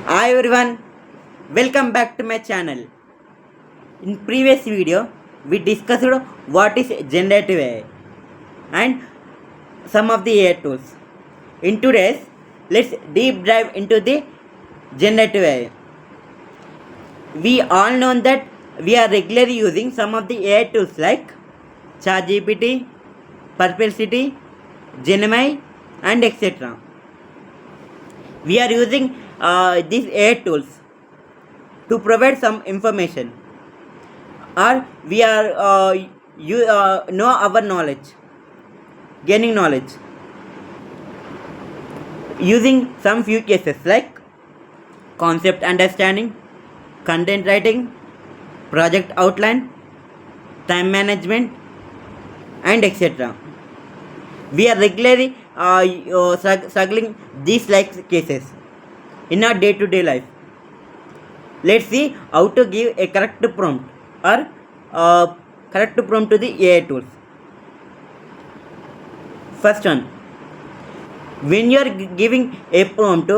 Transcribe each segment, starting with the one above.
Hi everyone, welcome back to my channel. In previous video, we discussed what is generative AI and some of the AI tools. In today's, let's deep dive into the generative AI. We all know that we are regularly using some of the AI tools like ChatGPT, Perplexity, Gemini, and etc. We are using these AI tools to provide some information, or we are you know our knowledge, gaining knowledge using some few cases like concept understanding, content writing, project outline, time management, and etc. We are regularly struggling these like cases in our day-to-day life. Let's see how to give a correct prompt or correct prompt to the AI tools. First one, when you are giving a prompt,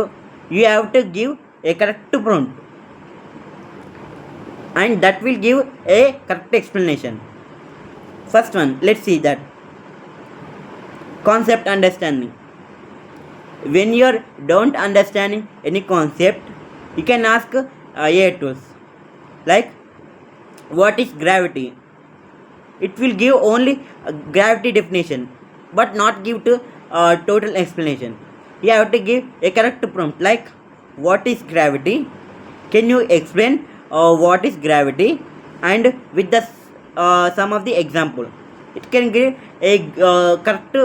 you have to give a correct prompt, and that will give a correct explanation. First one, let's see that concept understanding. When you are don't understanding any concept, you can ask AI tools like what is gravity. It will give only a gravity definition, but not give to total explanation. You have to give a correct prompt like what is gravity, can you explain what is gravity, and with the some of the example it can give a correct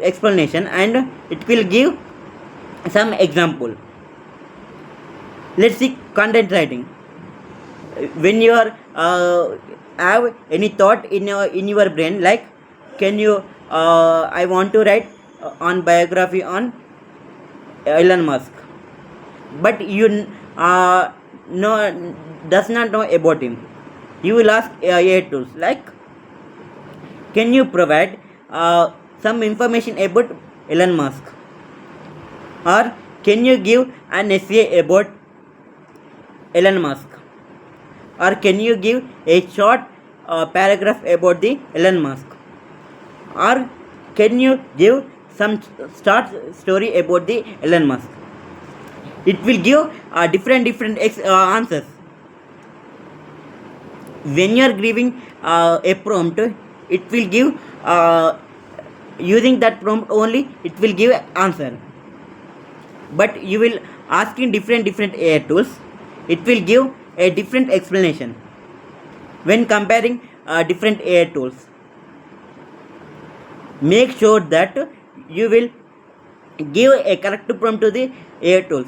explanation, and it will give some example. Let's see content writing. When you are have any thought in your brain like can you I want to write on biography on Elon Musk, but you know does not know about him, you will ask AI tools like can you provide some information about Elon Musk, or can you give an essay about Elon Musk, or can you give a short paragraph about the Elon Musk, or can you give some short story about the Elon Musk. It will give different answers. When you are giving a prompt, it will give using that prompt only it will give answer, but you will asking different AI tools, it will give a different explanation when comparing different AI tools. Make sure that you will give a correct prompt to the AI tools.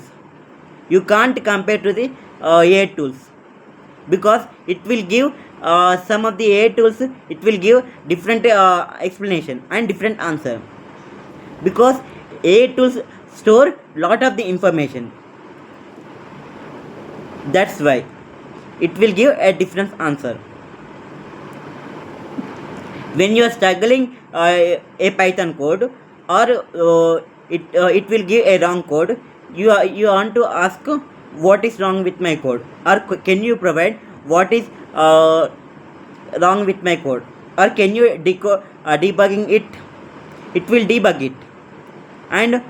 You can't compare to the AI tools because it will give some of the AI tools, it will give different explanation and different answer, because AI tools store lot of the information. That's why it will give a different answer. When you are struggling a Python code, or it will give a wrong code, you want to ask what is wrong with my code, or can you provide what is wrong with my code, or can you debugging it, it will debug it, and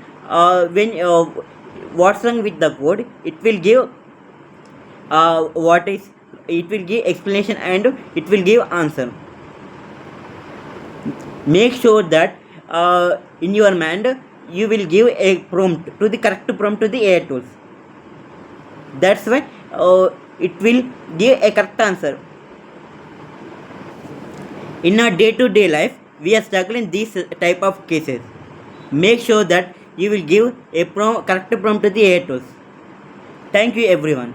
when what's wrong with the code, it will give what is, it will give explanation and it will give answer. Make sure that in your mind you will give a prompt to the correct prompt to the AI tools. That's why it will give a correct answer. In our day-to-day life, we are struggling these type of cases. Make sure that you will give a correct prompt to the AI tools. Thank you everyone.